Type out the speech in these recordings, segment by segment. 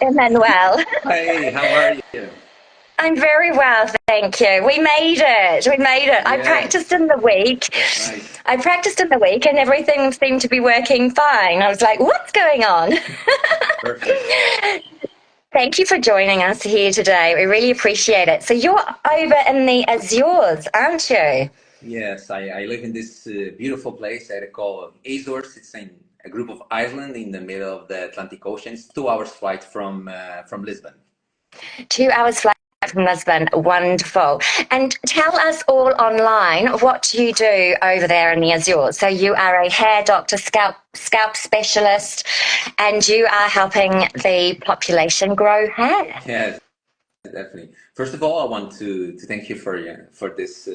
Emanuel. Hey, how are you? I'm very well, thank you. We made it. We made it. I Yeah, practiced in the week. nice. I practiced in the week and everything seemed to be working fine. I was like, what's going on? Perfect. Thank you for joining us here today. We really appreciate it. So you're over in the Azores, aren't you? Yes, I live in this beautiful place that I call Azores. It's in a group of islands in the middle of the Atlantic Ocean. It's 2 hours flight from Lisbon. 2 hours flight from Lisbon. Wonderful. And tell us all online what you do over there in the Azores. So you are a hair doctor, scalp specialist, and you are helping the population grow hair. Yes, definitely. First of all, I want to thank you for this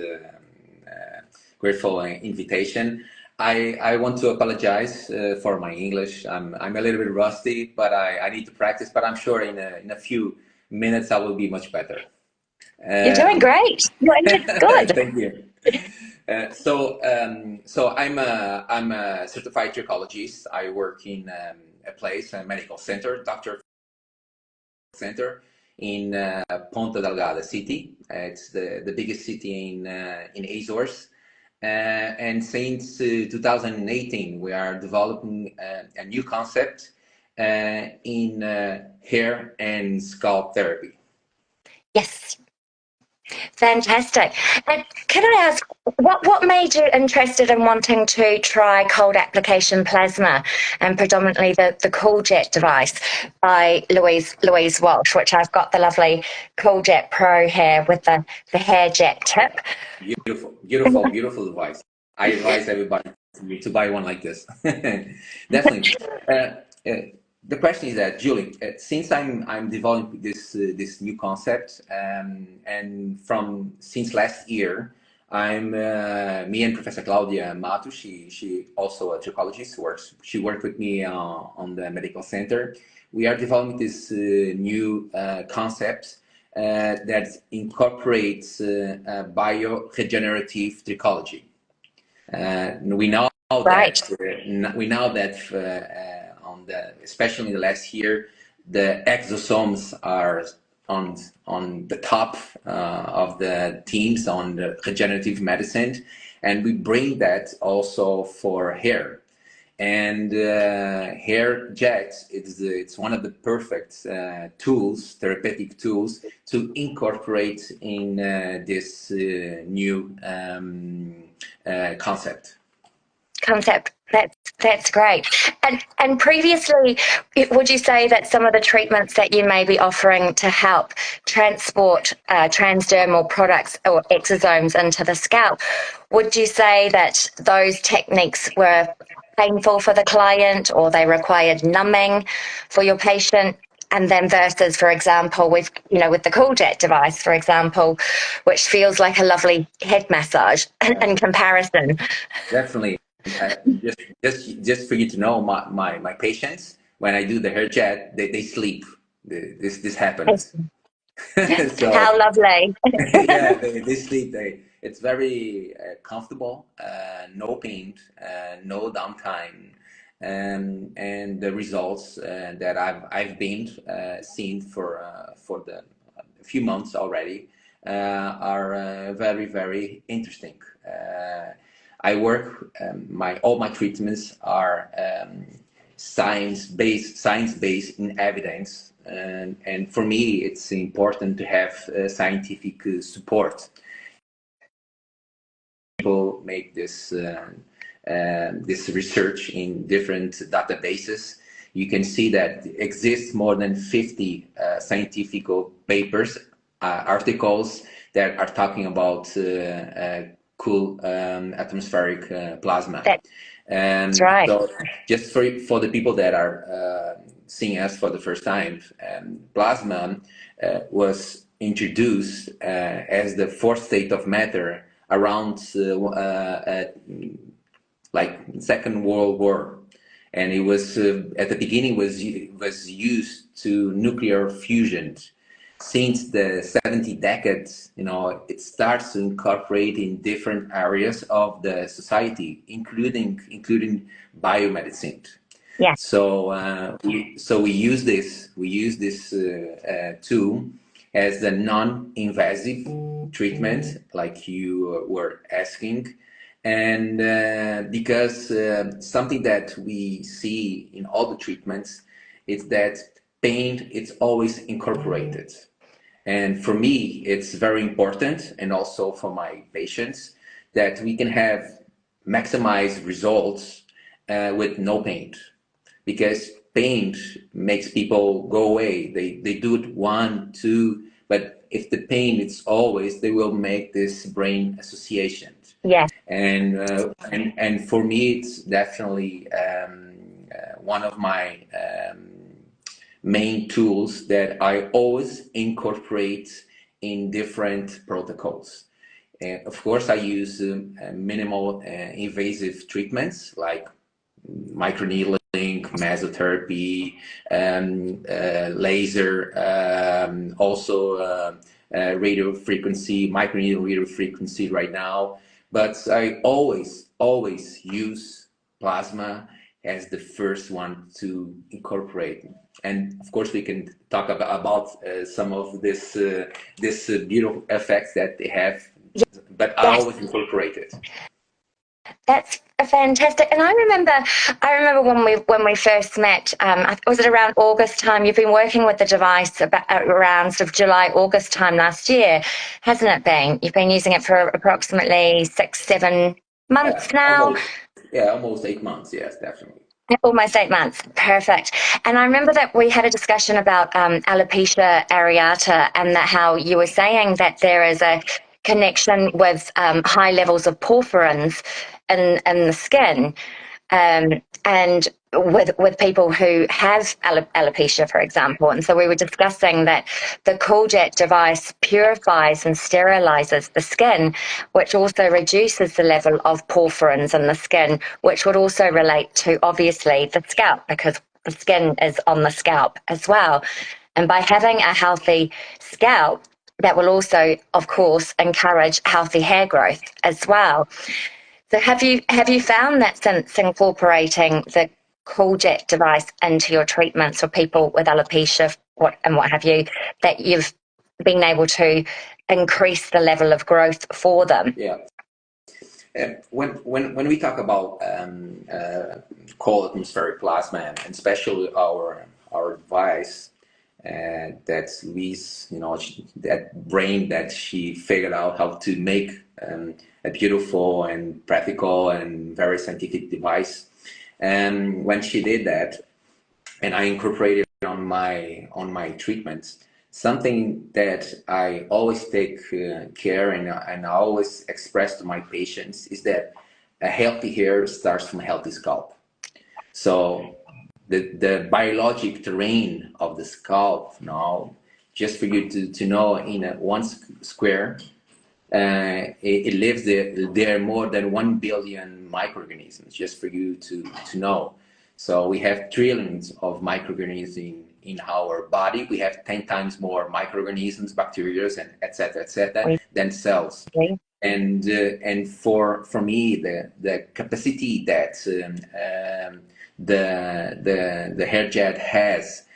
grateful invitation. I want to apologize for my English. I'm a little bit rusty, but I need to practice. But I'm sure in a few minutes I will be much better. You're doing Um, great. Your English is good. Thank you. So I'm a certified trichologist. I work in a place, a medical center, doctor center in Ponta Delgada city. It's the biggest city in Azores. And since 2018, we are developing a new concept in hair and scalp therapy. Yes. Fantastic. And can I ask, what made you interested in wanting to try cold application plasma and predominantly the CoolJet device by Louise Walsh, which I've got the lovely CoolJet Pro here with the hair jet tip. Beautiful, beautiful, beautiful device. I advise everybody to buy one like this. Definitely. Uh, the question is that, Julie, since I'm developing this new concept, and from since last year, I'm me and Professor Claudia Mato. She also a trichologist. She worked with me on the medical center. We are developing this new concept that incorporates bioregenerative trichology. We know Right. on the especially in the last year, the exosomes are on the top of the teams on the regenerative medicine, and we bring that also for hair. And hair jet, it's one of the perfect tools, therapeutic tools, to incorporate in this new concept. That's great. And previously, would you say that some of the treatments that you may be offering to help transport transdermal products or exosomes into the scalp, would you say that those techniques were painful for the client or they required numbing for your patient? And then versus, for example, with the CoolJet device, for example, which feels like a lovely head massage in comparison. Definitely. Just for you to know, my patients, when I do the hair jet, they sleep. This happens. So How lovely. yeah, they sleep. It's very comfortable, no pain, no downtime, and the results that I've been seen for the a few months already are very very interesting. I work. All my treatments are science based in evidence, and for me, it's important to have scientific support. People make this research in different databases. You can see that exists more than 50 scientific papers, articles that are talking about cool atmospheric plasma. That's right. So just for the people that are seeing us for the first time, plasma was introduced as the fourth state of matter around like Second World War, and it was at the beginning was used to nuclear fusion. Since the 70 decades, it starts to incorporate in different areas of the society, including biomedicine. Yeah. So we use this tool as a non-invasive treatment, like you were asking, and because something that we see in all the treatments is that pain is always incorporated. And for me, it's very important, and also for my patients, that we can have maximized results with no pain, because pain makes people go away. They do it one, two, but if the pain is always, they will make this brain association. Yeah. And for me, it's definitely one of my main tools that I always incorporate in different protocols. Of course, I use minimal invasive treatments like microneedling, mesotherapy, laser, also radio frequency, microneedle radio frequency right now. But I always use plasma as the first one to incorporate. And of course, we can talk about some of this beautiful effects that they have, but I always incorporate it. That's fantastic. And I remember when we first met. Was it around August time? You've been working with the device around sort of July, August time last year, hasn't it been? You've been using it for approximately 6-7 months now. Almost 8 months. Yes, definitely. Almost 8 months. Perfect. And I remember that we had a discussion about alopecia areata, and that how you were saying that there is a connection with high levels of porphyrins in the skin, and with people who have alopecia, for example. And so we were discussing that the CoolJet device purifies and sterilizes the skin, which also reduces the level of porphyrins in the skin, which would also relate to, obviously, the scalp, because the skin is on the scalp as well. And by having a healthy scalp, that will also, of course, encourage healthy hair growth as well. So have you found that since incorporating the CoolJet device into your treatments for people with alopecia what have you, that you've been able to increase the level of growth for them? Yeah. When we talk about cold atmospheric plasma, and especially our device, that's Louise, that brain that she figured out how to make a beautiful and practical and very scientific device. And when she did that, and I incorporated it on my treatments, something that I always take care and I always express to my patients is that a healthy hair starts from a healthy scalp. So the biologic terrain of the scalp now, just for you to know, in one square, it lives there are more than 1 billion microorganisms, just for you to know. So we have trillions of microorganisms in our body. We have 10 times more microorganisms, bacteria, and et cetera, than cells. Okay. And for me, the capacity that the hair jet has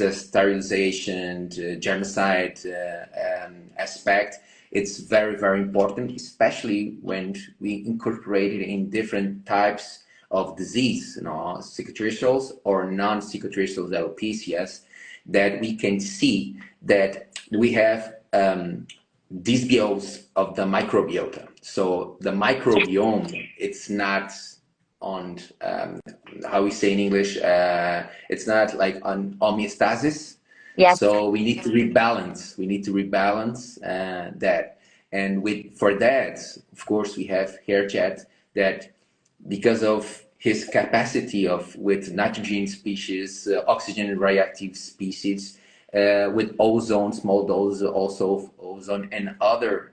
a sterilization, germicide aspect. It's very, very important, especially when we incorporate it in different types of disease, cicatricial or non-cicatricial alopecias, that we can see that we have dysbiose of the microbiota. So the microbiome, it's not on, how we say in English, it's not like on homeostasis. Yes. So we need to rebalance. That. And for that, of course, we have HairJet that, because of his capacity with nitrogen species, oxygen reactive species, with ozone, small doses also of ozone and other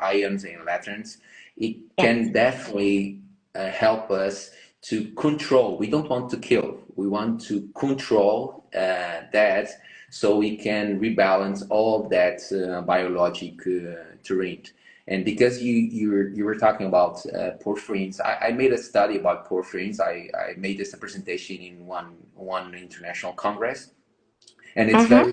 ions and electrons, it can definitely help us to control. We don't want to kill. We want to control that, so we can rebalance all that biologic terrain. And because you were talking about porphyrins, I made a study about porphyrins. I made this a presentation in one international congress, and it's Mm-hmm.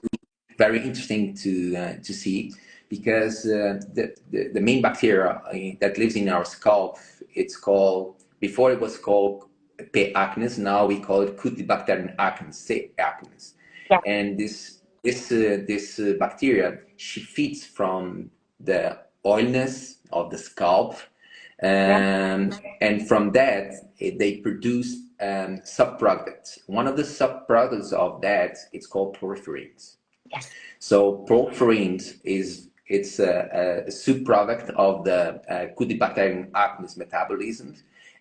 very interesting to see, because the main bacteria that lives in our scalp, it's called, before it was called P. acnes, now we call it Cutibacterium acnes, C. acnes. Yeah. And this bacteria, she feeds from the oiliness of the scalp, Yeah. and from that they produce subproducts. One of the subproducts of that, it's called porphyrins. Yes. So porphyrins it's a subproduct of the Cutibacterium acnes metabolism,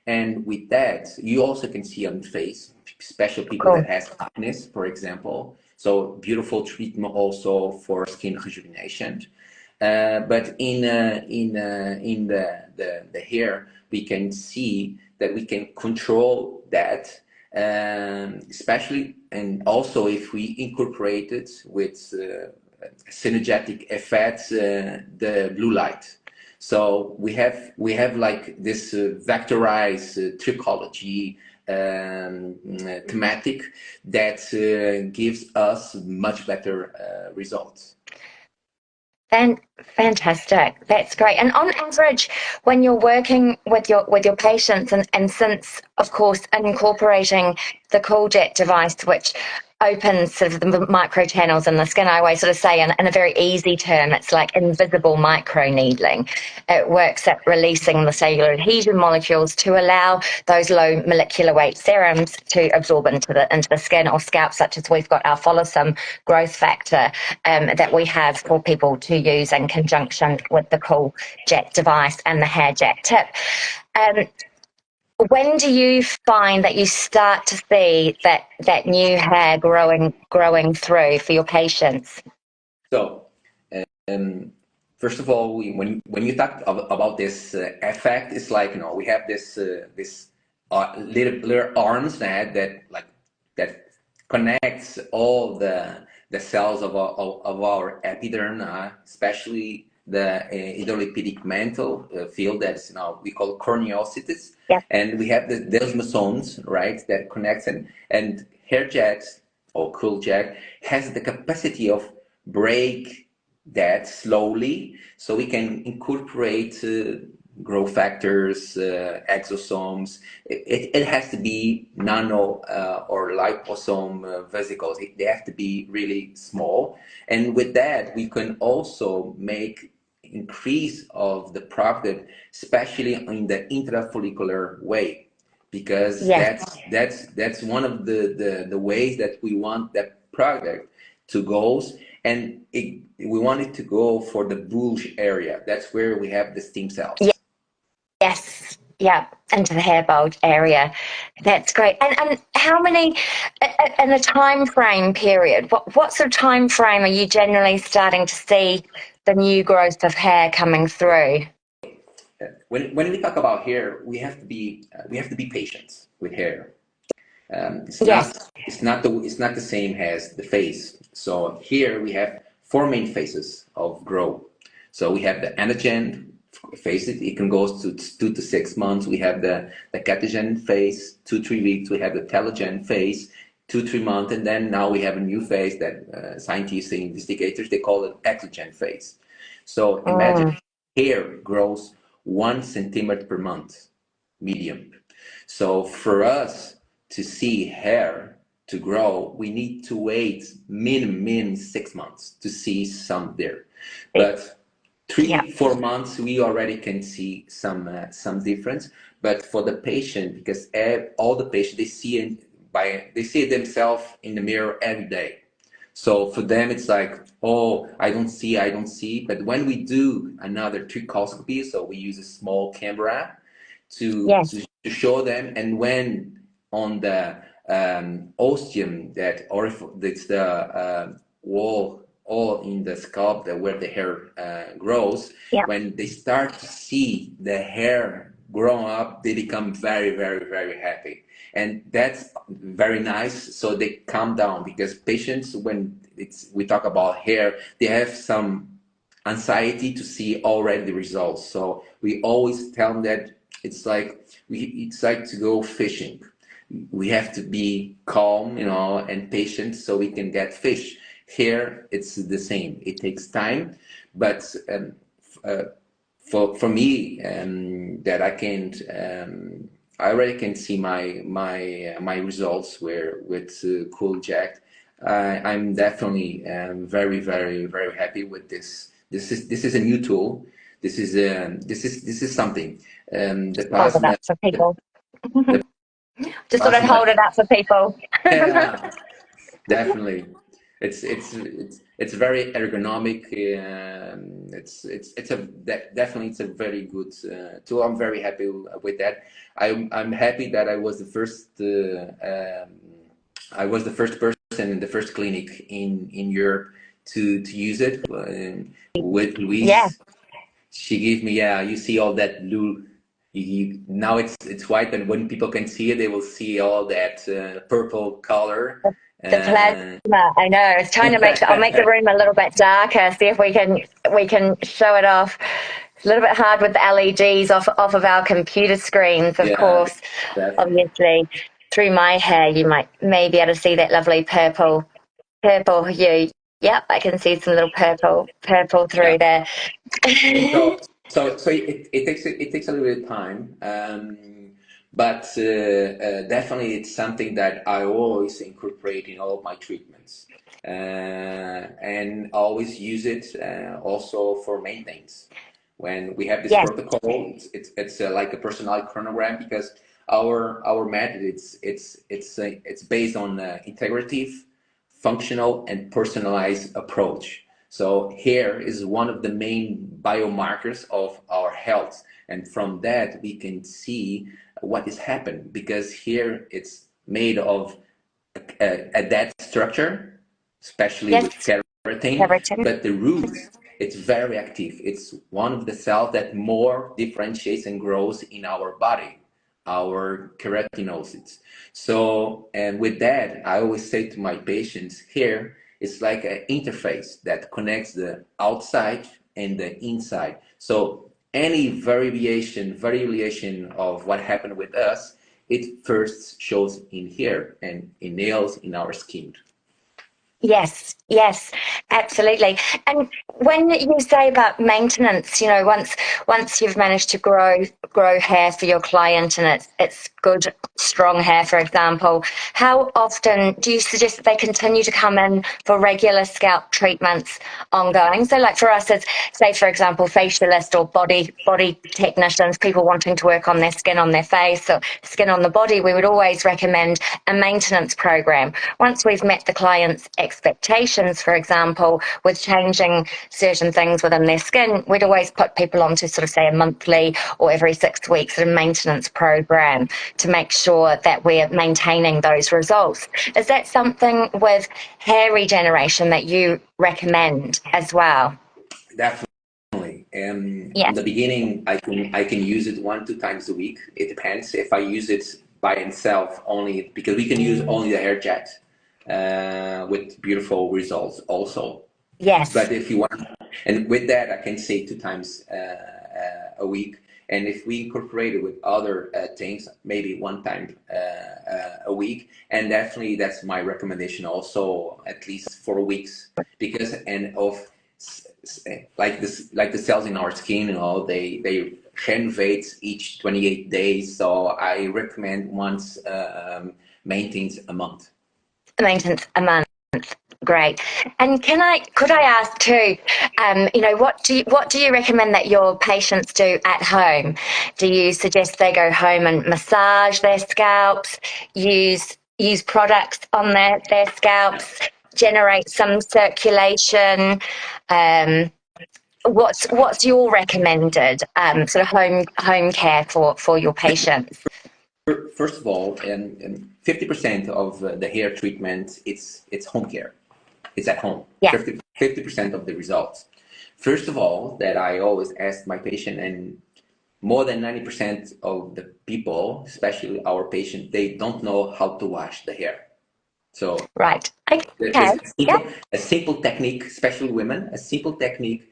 and with that you also can see on the face, especially people Cool. that has acne, for example. So beautiful treatment also for skin rejuvenation. But in the hair, we can see that we can control that, especially, and also if we incorporate it with synergetic effects, the blue light. So we have like this vectorized trichology thematic that gives us much better results. Fantastic. That's great. And on average, when you're working with your patients, and since, of course, incorporating the CoolJet device, which opens sort of the micro channels in the skin, I always sort of say in a very easy term, it's like invisible micro needling. It works at releasing the cellular adhesion molecules to allow those low molecular weight serums to absorb into the skin or scalp, such as we've got our follisome growth factor that we have for people to use in conjunction with the CoolJet device and the hair jet tip. When do you find that you start to see that new hair growing through for your patients? So, first of all, when you talk about this effect, it's like, we have this little arms that connects all the cells of our epiderm, especially the hydrolipidic mantle field that's now we call corneocytes, Yeah. and we have the desmosomes, right, that connects, and hair jet or CoolJet has the capacity of break that slowly, so we can incorporate growth factors, exosomes. It has to be nano or liposome vesicles. They have to be really small, and with that we can also make increase of the product, especially in the intrafollicular way, because Yes. that's one of the ways that we want that product to go, and we want it to go for the bulge area. That's where we have the stem cells. Yes. Yeah, into the hair bulge area. That's great. And how many in a time frame period? What sort of time frame are you generally starting to see the new growth of hair coming through? When we talk about hair, we have to be patient with hair. Yes. It's not the same as the face. So here we have four main phases of growth. So we have the anagen phase. It can go to 2 to 6 months. We have the catagen phase, 2-3 weeks. We have the telogen phase, 2-3 months, and then now we have a new phase that scientists and investigators, they call it exogen phase. So imagine hair grows 1 centimeter per month, medium. So for us to see hair to grow, we need to wait minimum 6 months to see some there. But 3-4 months, we already can see some difference. But for the patient, because all the patients, they see themselves in the mirror every day. So for them, it's like, oh, I don't see. But when we do another trichoscopy, so we use a small camera to show them, and when on the ostium, that's the wall all in the scalp where the hair grows, when they start to see the hair grow up, they become very, very, very happy. And that's very nice. So they calm down, because patients, when we talk about hair, they have some anxiety to see already the results. So we always tell them that it's like to go fishing. We have to be calm, and patient so we can get fish. Here, it's the same. It takes time, but for me, that I already can see my results with CoolJet. I'm definitely very, very, very happy with this. This is a new tool. This is something. The Hold it plasma up for people. the Just thought I'd plasma. hold it up for people. Yeah, definitely. It's very ergonomic. Definitely it's a very good tool. I'm very happy with that. I'm happy that I was the first. I was the first person in the first clinic in Europe to use it with Yeah, Louise. She gave me, yeah, you see all that blue. Now it's white, and when people can see it, they will see all that purple color. the Uh, plasma. I know. It's trying to I'll make the room a little bit darker. See if we can show it off. It's a little bit hard with the LEDs off of our computer screens, of yeah, course. definitely. Obviously, through my hair, you might may be able to see that lovely purple hue. Yep, I can see some little purple Yeah. through there. So so it takes a little bit of time, but definitely it's something that I always incorporate in all of my treatments, and always use it also for maintenance. When we have this Yes, protocol, it's like a personalized chronogram, because our method it's based on integrative, functional, and personalized approach. So hair is one of the main biomarkers of our health, and from that we can see what is happening, because here it's made of a dead structure, especially with yes, keratin, keratin. but the root, it's very active. It's one of the cells that more differentiates and grows in our body, our keratinocytes. So, and with that, I always say to my patients, here it's like an interface that connects the outside and the inside. So any variation of what happened with us, it first shows in hair and in nails, in our skin. Yes, yes, absolutely. And when you say about maintenance, once you've managed to grow hair for your client and it's good, strong hair, for example, how often do you suggest that they continue to come in for regular scalp treatments ongoing? So like for us as say for example facialist or body technicians, people wanting to work on their skin on their face or skin on the body, we would always recommend a maintenance program. Once we've met the client's expectations, for example, with changing certain things within their skin, we'd always put people onto sort of say a monthly or every 6 weeks a maintenance program to make sure that we're maintaining those results. Is that something with hair regeneration that you recommend as well? Definitely. Yeah. On the beginning, I can use it 1-2 times a week. It depends. If I use it by itself only, because we can use only the hair jet with beautiful results also. Yes. But if you want, and with that, I can say 2 times a week. And if we incorporate it with other things, maybe 1 time a week. And definitely, that's my recommendation also, at least 4 weeks, because and of like this, like the cells in our skin, they renovate each 28 days. So I recommend once maintenance a month. Maintenance a month. Great. And could I ask too, what do you recommend that your patients do at home? Do you suggest they go home and massage their scalps, use products on their scalps, generate some circulation? Um, what's your recommended sort of home care for your patients? First of all, 50% of the hair treatment, it's home care. It's at home. Yeah. 50% of the results. First of all, that I always ask my patient, and more than 90% of the people, especially our patient, they don't know how to wash the hair. So Right. there's Okay. a Yeah. simple technique, especially women, a simple technique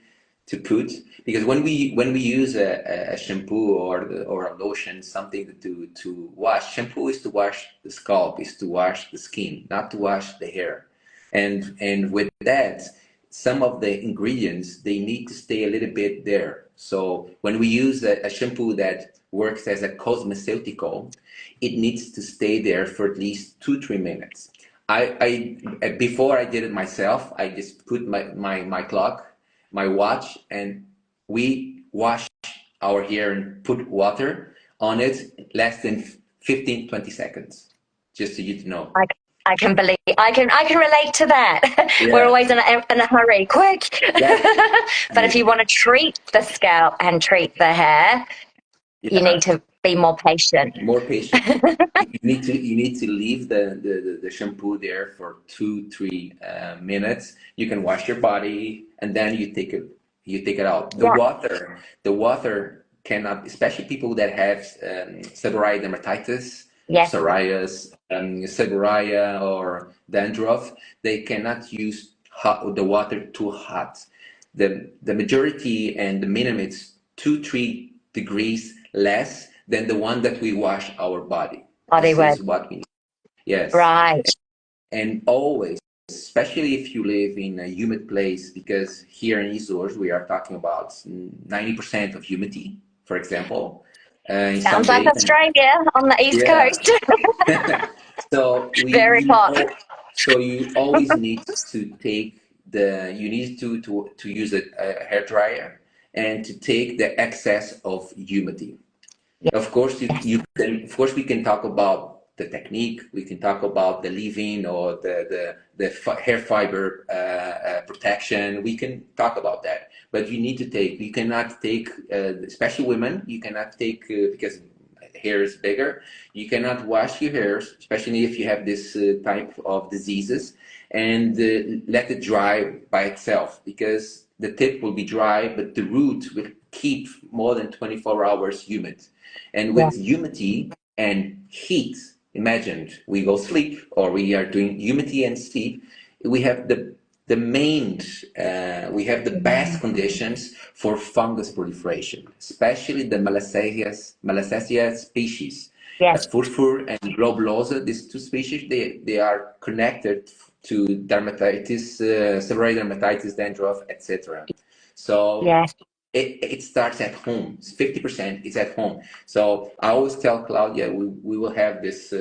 to put, because when we use a shampoo or a lotion, something to wash. Shampoo is to wash the scalp, is to wash the skin, not to wash the hair. And with that, some of the ingredients, they need to stay a little bit there. So when we use a shampoo that works as a cosmeceutical, it needs to stay there for at least 2-3 minutes. Before I did it myself, I just put my clock, my watch, and we wash our hair and put water on it less than 15-20 seconds, just so you to know. I can believe I can relate to that. Yeah. We're always in a hurry, quick. Yeah. But if you want to treat the scalp and treat the hair, you Yeah. need to be more patient. More patient. You need to leave the shampoo there for 2-3 minutes. You can wash your body and then you take it out. The water cannot, especially people that have seborrheic dermatitis, Yes. psoriasis, seborrhea or dandruff. They cannot use the water too hot. The majority and the minimum is 2-3 degrees less than the one that we wash our body. This is what we need. Yes. Right. And always, especially if you live in a humid place, because here in Azores we are talking about 90% of humidity, for example. Sounds like Australia on the east coast. So very hot. So you always need to take you need to use a hair dryer and to take the excess of humidity. Of course, we can talk about the technique. We can talk about the leave-in or the hair fiber protection. We can talk about that, but you cannot take, especially women, you cannot take because hair is bigger. You cannot wash your hair, especially if you have this type of diseases, and let it dry by itself, because the tip will be dry, but the root will keep more than 24 hours humid. And with humidity and heat, imagine we go sleep or we are doing humidity and sleep, we have the best conditions for fungus proliferation, especially the Malassezia species. Yes. Furfur and globulosa, these two species, they are connected to dermatitis, seborrheic dermatitis, dandruff, etc. So yes. It starts at home. 50% is at home. So I always tell Claudia, we will have this,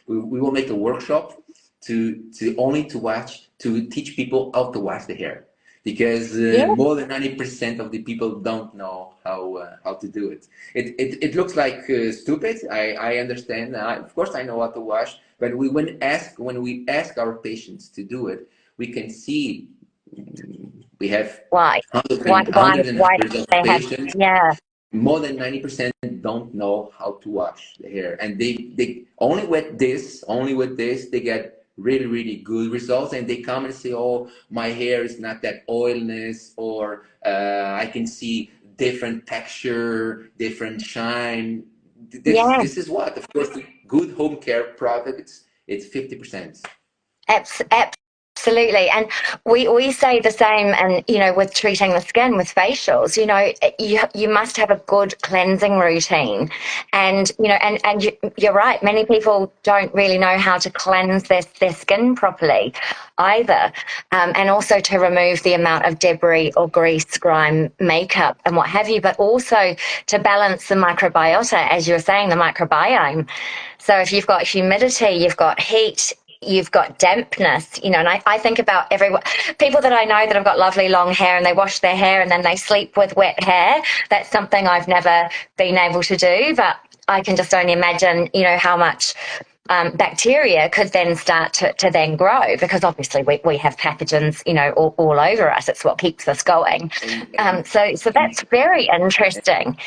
we will make a workshop to teach people how to wash the hair, because more than 90% of the people don't know how to do it. It looks like stupid. I understand. Of course, I know how to wash, but when we ask our patients to do it, we can see. We have hundreds of patients. More than 90% don't know how to wash the hair, and they only with this they get really good results, and they come and say, oh, my hair is not that oiliness, or I can see different texture, different shine. This is what, of course, the good home care product, it's 50%. Absolutely. And we say the same, and with treating the skin with facials, you must have a good cleansing routine. And you're right, many people don't really know how to cleanse their skin properly either, and also to remove the amount of debris or grease, grime, makeup and what have you, but also to balance the microbiota, as you were saying, the microbiome. So if you've got humidity, you've got heat, you've got dampness, and I think about people that I know that have got lovely long hair, and they wash their hair and then they sleep with wet hair. That's something I've never been able to do, but I can just only imagine, how much bacteria could then start to then grow, because obviously we have pathogens, all over us. It's what keeps us going. So that's very interesting.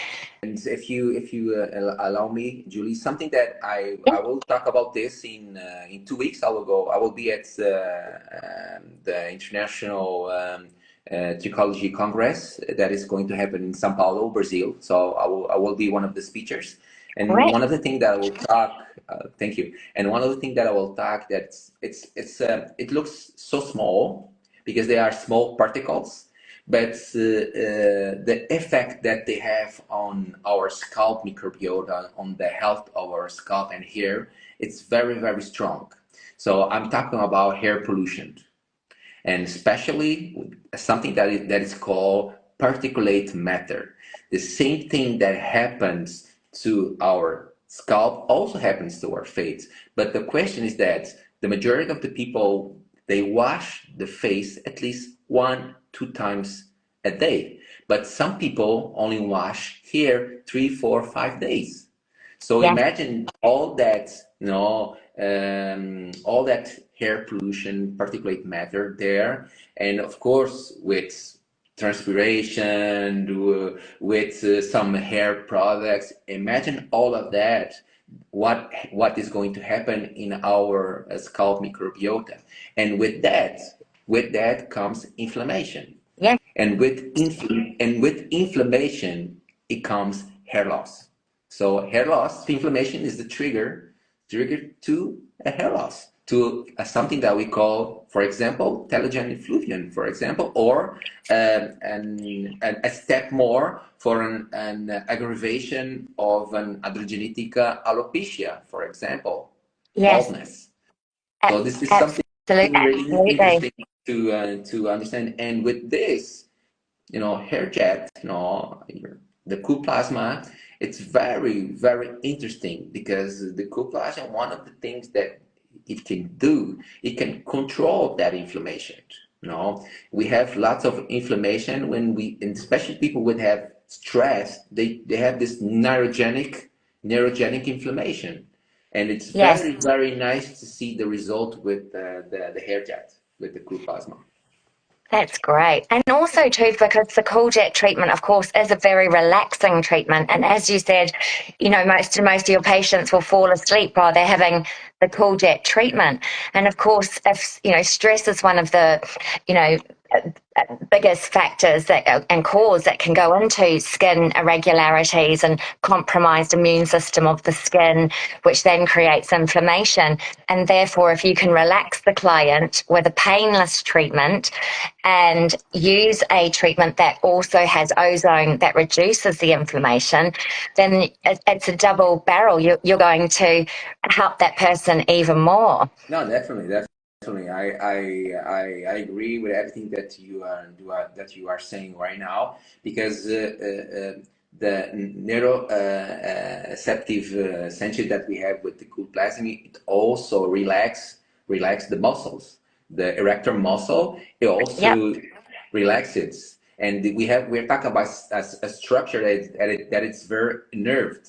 And if you allow me, Julie, something that I will talk about this in 2 weeks. I will be at the International Trichology Congress that is going to happen in São Paulo, Brazil. So I will be one of the speakers. And one of the things that I will talk, thank you. And one of the things that I will talk, it looks so small because they are small particles, but the effect that they have on our scalp microbiota, on the health of our scalp and hair, it's very, very strong. So I'm talking about hair pollution, and especially something that is called particulate matter. The same thing that happens to our scalp also happens to our face. But the question is that the majority of the people, they wash the face at least 1-2 times a day. But some people only wash hair 3-4-5 days. So Yeah. imagine all that, all that hair pollution, particulate matter there, and of course with transpiration, with some hair products. Imagine all of that. What is going to happen in our scalp microbiota, and with that comes inflammation, Yeah. and with inflammation it comes hair loss. So hair loss, inflammation is the trigger to a hair loss, to something that we call, for example, telogen effluvium, for example, or a step more for an aggravation of an androgenetic alopecia, for example, Yes. baldness. So this is something Absolutely. really Absolutely. interesting to understand. And with this, hair jet, the Cool Plasma, it's very, very interesting, because the Cool Plasma, one of the things that it can do, it can control that inflammation. We have lots of inflammation and especially people would have stress, they have this neurogenic inflammation. And it's Yes. very, very nice to see the result with the hair jet, with the Cool Plasma. That's great. And also too, because the CoolJet treatment, of course, is a very relaxing treatment. And as you said, most of your patients will fall asleep while they're having the CoolJet treatment. And of course, if, stress is one of the, biggest factors and cause that can go into skin irregularities and compromised immune system of the skin, which then creates inflammation. And therefore, if you can relax the client with a painless treatment and use a treatment that also has ozone that reduces the inflammation, then it's a double barrel. You're going to help that person even more. No, definitely. I agree with everything that you are saying right now, because the neuroceptive essentially that we have with the Cool Plasma, it also relax the muscles, the erector muscle. It Yep. also relaxes, and we're talking about a structure that it's very nerved.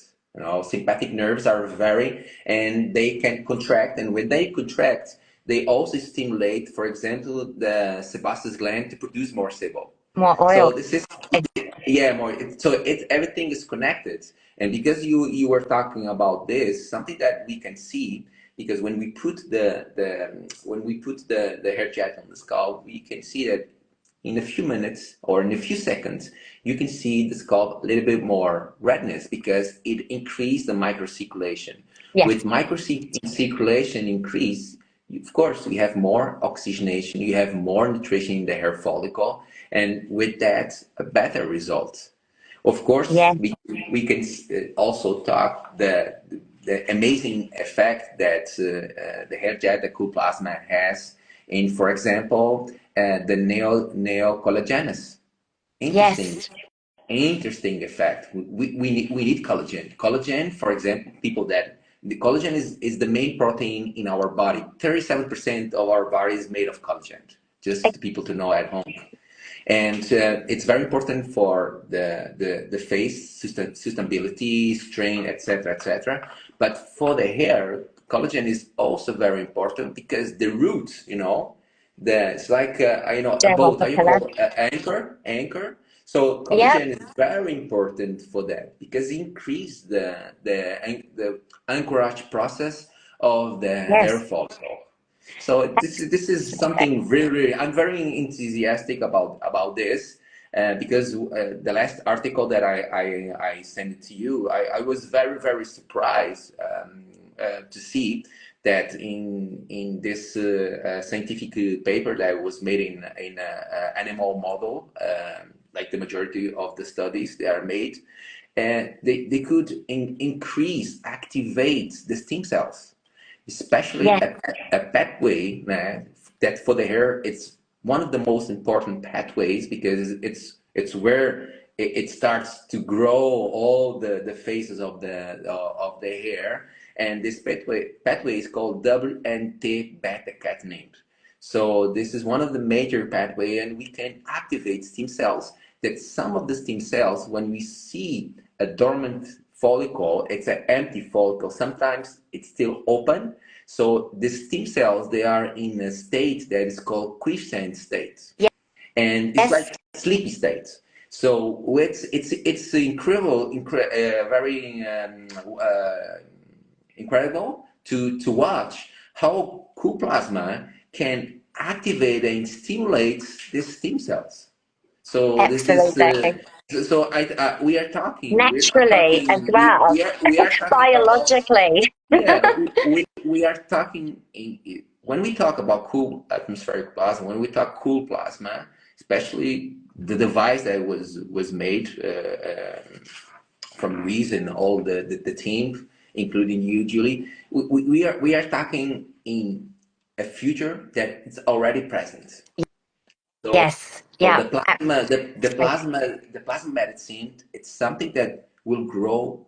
Sympathetic nerves are very, and they can contract, and when they contract, they also stimulate, for example, the sebaceous gland to produce more sebum. More oil. So this is, yeah, more. Everything is connected, and because you were talking about this, something that we can see, because when we put the hair jet on the scalp, we can see that in a few minutes or in a few seconds, you can see the scalp a little bit more redness, because it increased the microcirculation. Yes. With microcirculation increase, of course, you have more oxygenation, you have more nutrition in the hair follicle, and with that, a better result. Of course, Yeah. we can also talk the amazing effect that the hair jet, the Cool Plasma, has in, for example, the neocollagenous. Interesting, Yes. interesting effect. We need collagen. Collagen, for example, people that the collagen is the main protein in our body. 37% of our body is made of collagen. Just people to know at home. And it's very important for the face sustainability, strain, etc., etc. But for the hair, collagen is also very important, because the roots, it's like a Dermal boat. How you papilla. call it? Anchor. So Yep. collagen is very important for that, because it increase the anchorage process of the hair Yes. follicle. So this is something really, I'm very enthusiastic about this, because the last article that I sent to you, I was very, very surprised to see that in this scientific paper that was made in animal model, like the majority of the studies that are made, they could increase, activate the stem cells, especially Yes. a pathway that for the hair, it's one of the most important pathways because it's where it starts to grow all the phases of the hair, and this pathway is called WNT beta catenate. So this is one of the major pathway, and we can activate stem cells. That some of the stem cells, when we see a dormant follicle, it's an empty follicle. Sometimes it's still open. So the stem cells, they are in a state that is called quiescent state, and it's Yes. like sleepy state. So it's incredible, very incredible to watch how Cool Plasma can activate and stimulate these stem cells. So this is Absolutely. so we are Naturally as talking well. we are talking about, Biologically. yeah, we are talking when we talk about cool atmospheric plasma, when we talk cool plasma, especially the device that was made from Louise and all the team, including you, Julie. We are talking in a future that is already present. So, Yes. so Yeah. the plasma medicine, it's something that will grow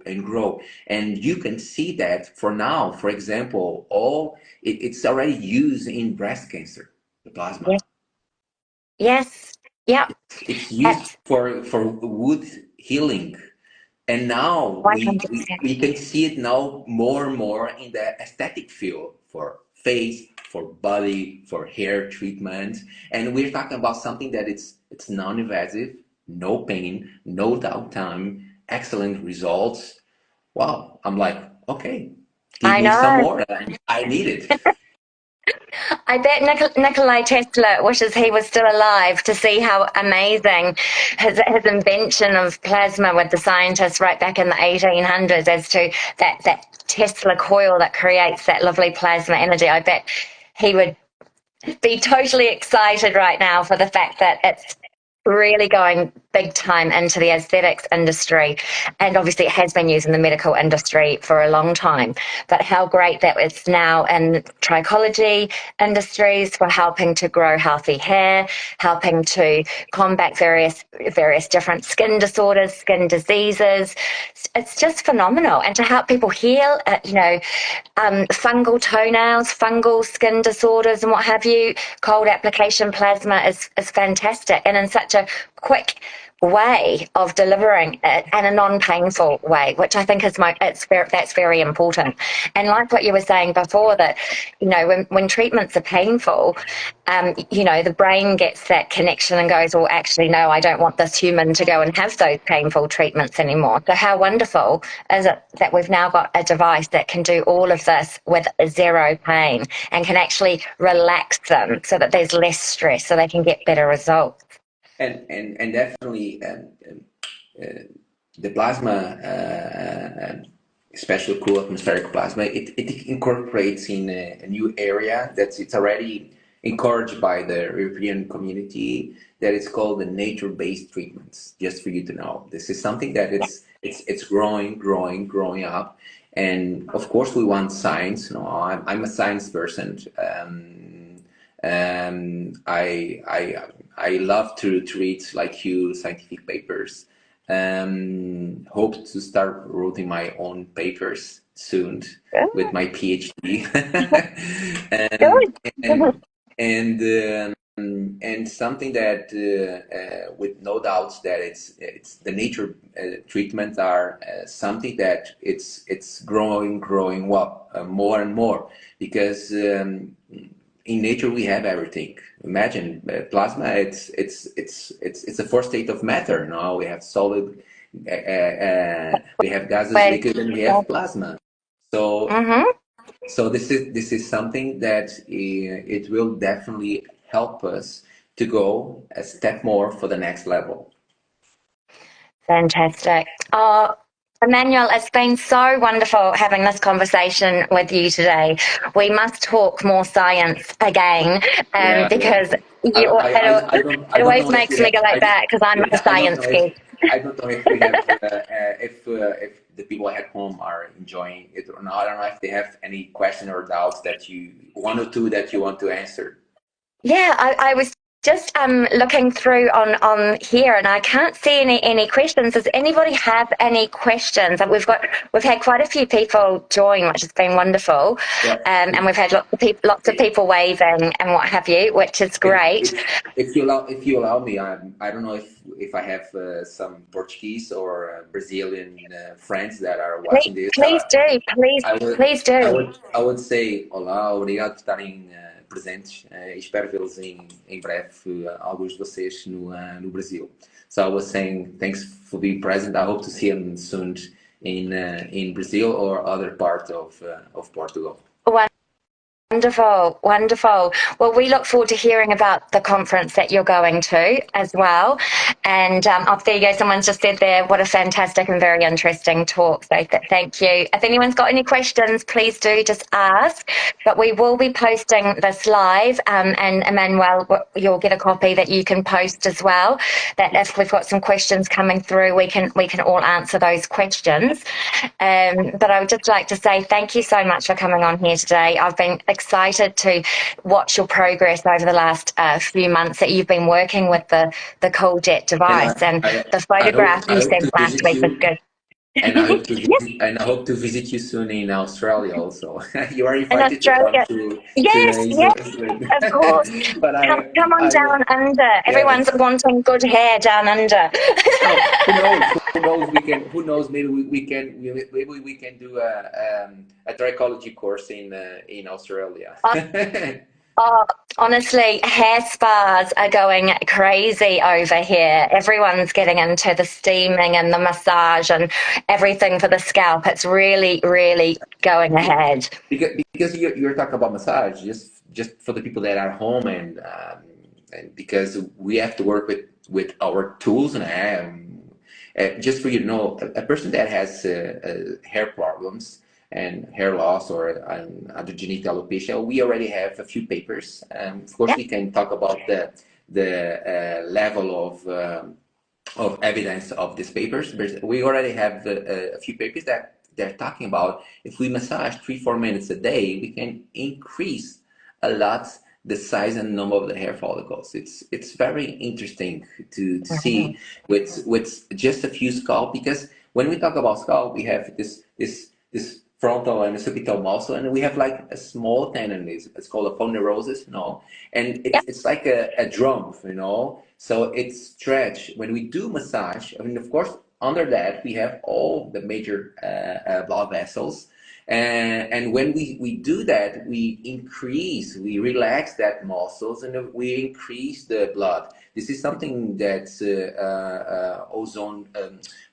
and grow. And you can see that for now, for example, it's already used in breast cancer, the plasma. Yes. Yes. Yeah. It's used At for wound healing. And now we 100%. can see it now more and more in the aesthetic field for face, for body, for hair treatment. And we're talking about something that it's non-invasive, no pain, no downtime, excellent results. Wow, I'm like, okay, give I me some know. more. I need it. I bet Nikolai Tesla wishes he was still alive to see how amazing his invention of plasma with the scientists right back in the 1800s as to that Tesla coil that creates that lovely plasma energy. I bet he would be totally excited right now for the fact that it's really going big time into the aesthetics industry. And obviously, it has been used in the medical industry for a long time. But how great that it's now in trichology industries for helping to grow healthy hair, helping to combat various different skin disorders, skin diseases. It's just phenomenal. And to help people heal, fungal toenails, fungal skin disorders, and what have you. Cold application plasma is fantastic, and in such a quick way of delivering it and a non-painful way, which I think that's very important. And like what you were saying before, that when treatments are painful, the brain gets that connection and goes, well, actually, no, I don't want this human to go and have those painful treatments anymore. So how wonderful is it that we've now got a device that can do all of this with zero pain and can actually relax them so that there's less stress so they can get better results. And definitely uh, the plasma, especially cool atmospheric plasma, it incorporates in a new area that's it's already encouraged by the European community, that is called the nature-based treatments. Just for you to know, this is something that it's growing up, and of course we want science. I'm a science person. I love to read like you scientific papers. Hope to start writing my own papers soon with my PhD. and Good. and and and something that with no doubts that it's the nature treatments are something that it's growing well more and more, because in nature we have everything. Imagine plasma. It's a fourth state of matter. Now we have solid, we have gases, But, liquid, and we have plasma. So mm-hmm. so this is something that it will definitely help us to go a step more for the next level. Fantastic. Emmanuel, it's been so wonderful having this conversation with you today. We must talk more science again, Yeah, yeah. because you, I it don't always know if makes we me have. go like that because I'm a Yeah, science geek. I don't know if we have if the people at home are enjoying it or not. I don't know if they have any question or doubts that you one or two that you want to answer. Yeah, I was just looking through on here, and I can't see any questions. Does anybody have any questions? And we've had quite a few people join, which has been wonderful, Yeah. and we've had lots of people waving and what have you, which is great. If you allow me, I don't know if I have some Portuguese or Brazilian friends that are watching this. Please do, please do. I would say olá, obrigado por estarem presentes. Espero vê-los em breve, alguns de vocês no Brasil. So I was saying thanks for being present. I hope to see them soon in Brazil or other part of Portugal. Wonderful, wonderful. Well, we look forward to hearing about the conference that you're going to as well. And there you go. Someone's just said there, what a fantastic and very interesting talk. So thank you. If anyone's got any questions, please do just ask. But we will be posting this live, and Emmanuel, you'll get a copy that you can post as well. That if we've got some questions coming through, we can all answer those questions. But I would just like to say thank you so much for coming on here today. I've been excited to watch your progress over the last few months that you've been working with the CoolJet device, and the photograph you sent last week was good. And I hope to Yes, visit you soon in Australia also. You are in invited to come Australia. to Yes, yes, England. of course. But Come on down under. yes. Everyone's wanting good hair down under. So who knows? Who knows? Who knows? Maybe we can do a trichology course in Australia. Oh, honestly, hair spas are going crazy over here. Everyone's getting into the steaming and the massage and everything for the scalp. It's really, really going ahead. Because you're talking about massage, just for the people that are home, and because we have to work with our tools, and just for you to know, a person that has hair problems and hair loss or androgenetic alopecia, we already have a few papers. Of course, Yep. we can talk about the level of evidence of these papers, but we already have a few papers that they're talking about if we massage 3-4 minutes a day, we can increase a lot the size and number of the hair follicles. It's very interesting to see with just a few scalp, because when we talk about scalp, we have this frontal and occipital muscle, and we have like a small tendon. It's called a aponeurosis, and Yep. it's like a drum, so it's stretch. When we do massage, I mean, of course, under that we have all the major blood vessels, and when we do that, we relax that muscles, and we increase the blood. This is something that ozone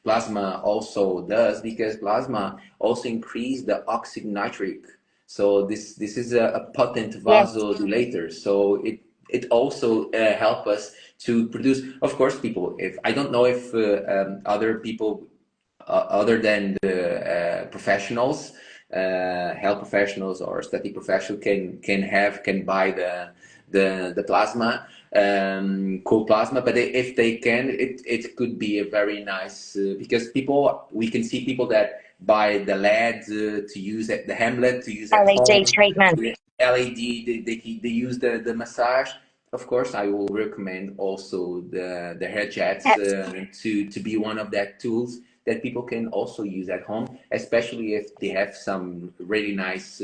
plasma also does, because plasma also increase the oxynitric. So this is a potent vasodilator. So it also help us to produce. Of course, people. If I don't know if other people other than the professionals, health professionals or aesthetic professionals can buy the plasma, cool plasma, but if they can, it could be a very nice, because we can see people that buy the LED to use at the Hamlet, to use at LED home, treatment. LED, they use the massage. Of course, I will recommend also the hair jets to be one of that tools that people can also use at home, especially if they have some really nice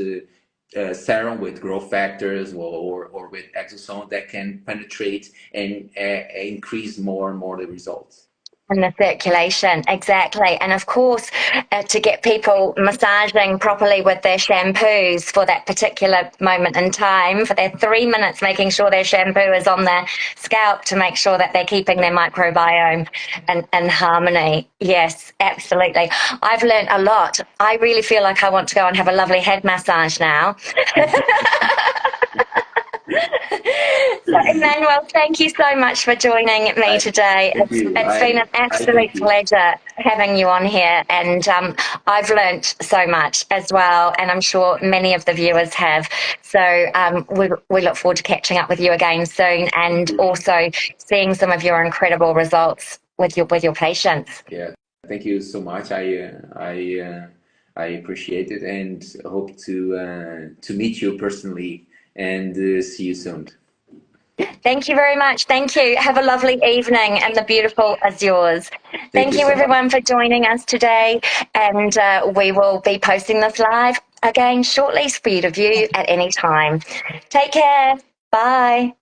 serum with growth factors or with exosomes that can penetrate and increase more and more the results. And the circulation, exactly. And of course, to get people massaging properly with their shampoos for that particular moment in time, for their 3 minutes, making sure their shampoo is on their scalp to make sure that they're keeping their microbiome in harmony. Yes, absolutely. I've learned a lot. I really feel like I want to go and have a lovely head massage now. So, Emmanuel, thank you so much for joining me today. Thank you. It's been an absolute pleasure having you on here, and I've learnt so much as well, and I'm sure many of the viewers have. So we look forward to catching up with you again soon, and also seeing some of your incredible results with your patients. Yeah, thank you so much. I appreciate it, and hope to meet you personally and see you soon. Thank you very much. Thank you. Have a lovely evening, and the beautiful is yours. Thank you so everyone much for joining us today, and we will be posting this live again shortly for you to view at any time. Take care. Bye.